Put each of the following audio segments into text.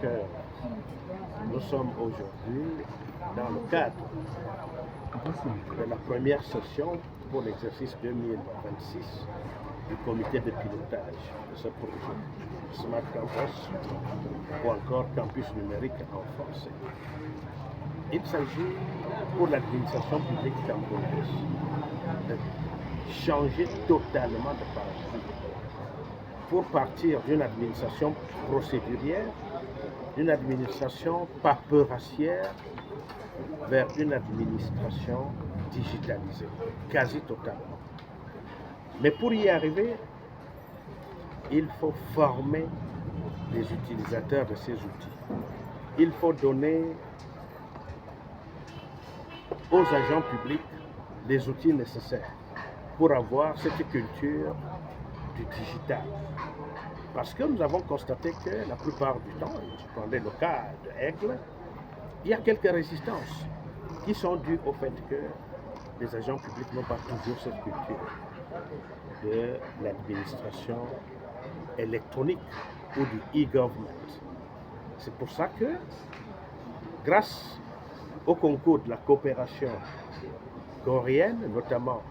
que nous sommes aujourd'hui dans le cadre de la première session pour l'exercice 2026 du comité de pilotage de ce projet Smart Campus ou encore Campus numérique en français. Il s'agit pour l'administration publique camerounaise de changer totalement de paradigme pour partir d'une administration procédurière, d'une administration paperassière vers une administration digitalisée, quasi totalement. Mais pour y arriver, il faut former les utilisateurs de ces outils. Il faut donner aux agents publics les outils nécessaires pour avoir cette culture du digital. Parce que nous avons constaté que la plupart du temps, je prenais le cas de Aigle, il y a quelques résistances qui sont dues au fait que les agents publics n'ont pas toujours cette culture de l'administration électronique ou du e-government. C'est pour ça que, grâce au concours de la coopération coréenne, notamment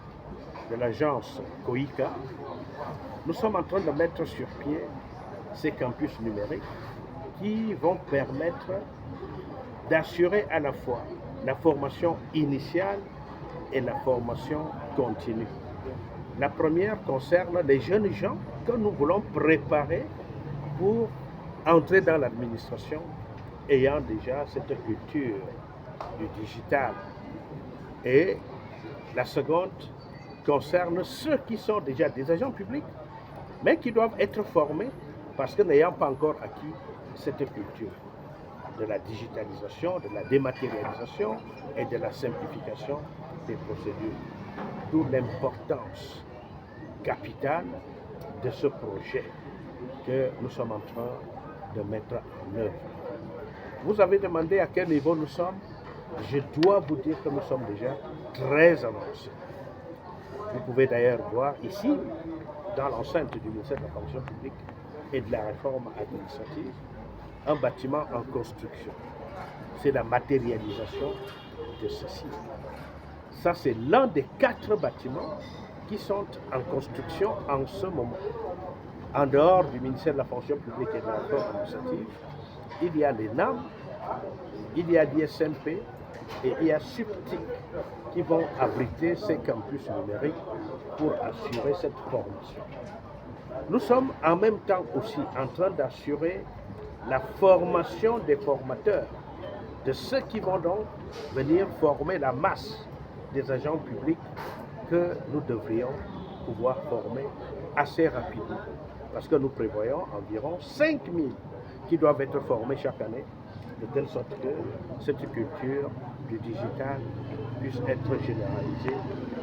de l'agence KOICA, nous sommes en train de mettre sur pied ces campus numériques qui vont permettre d'assurer à la fois la formation initiale et la formation continue. La première concerne les jeunes gens que nous voulons préparer pour entrer dans l'administration ayant déjà cette culture du digital. Et la seconde concerne ceux qui sont déjà des agents publics, mais qui doivent être formés parce que n'ayant pas encore acquis cette culture de la digitalisation, de la dématérialisation et de la simplification des procédures. D'où l'importance capitale de ce projet que nous sommes en train de mettre en œuvre. Vous avez demandé à quel niveau nous sommes. Je dois vous dire que nous sommes déjà très avancés. Vous pouvez d'ailleurs voir ici, dans l'enceinte du ministère de la fonction publique et de la réforme administrative, un bâtiment en construction. C'est la matérialisation de ceci. Ça, c'est l'un des 4 bâtiments qui sont en construction en ce moment. En dehors du ministère de la fonction publique et de la réforme administrative, il y a l'ENAM, il y a l'ISMP et il y a SUPTIC qui vont abriter ces campus numériques pour assurer cette formation. Nous sommes en même temps aussi en train d'assurer la formation des formateurs, de ceux qui vont donc venir former la masse des agents publics que nous devrions pouvoir former assez rapidement. Parce que nous prévoyons environ 5 000 qui doivent être formés chaque année, de telle sorte que cette culture du digital puisse être généralisée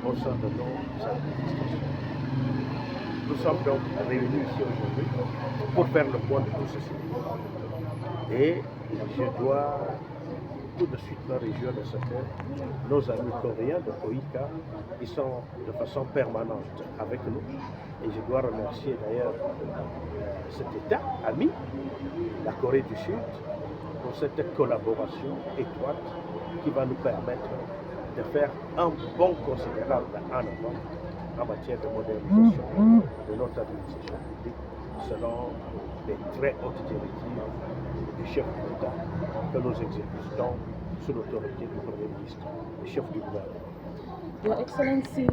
au sein de nos administrations. Nous sommes donc réunis ici aujourd'hui pour faire le point de tout ceci. Et je dois tout de suite me réjouir de ce que nos amis coréens de KOICA, ils sont de façon permanente avec nous. Et je dois remercier d'ailleurs cet État ami, la Corée du Sud, pour cette collaboration étroite qui va nous permettre de faire un bond considérable en avant en matière de modernisation de notre administration publique selon les très hautes directives du chef de l'État que nous exécutons sous l'autorité du Premier ministre, le chef du gouvernement. Your Excellency.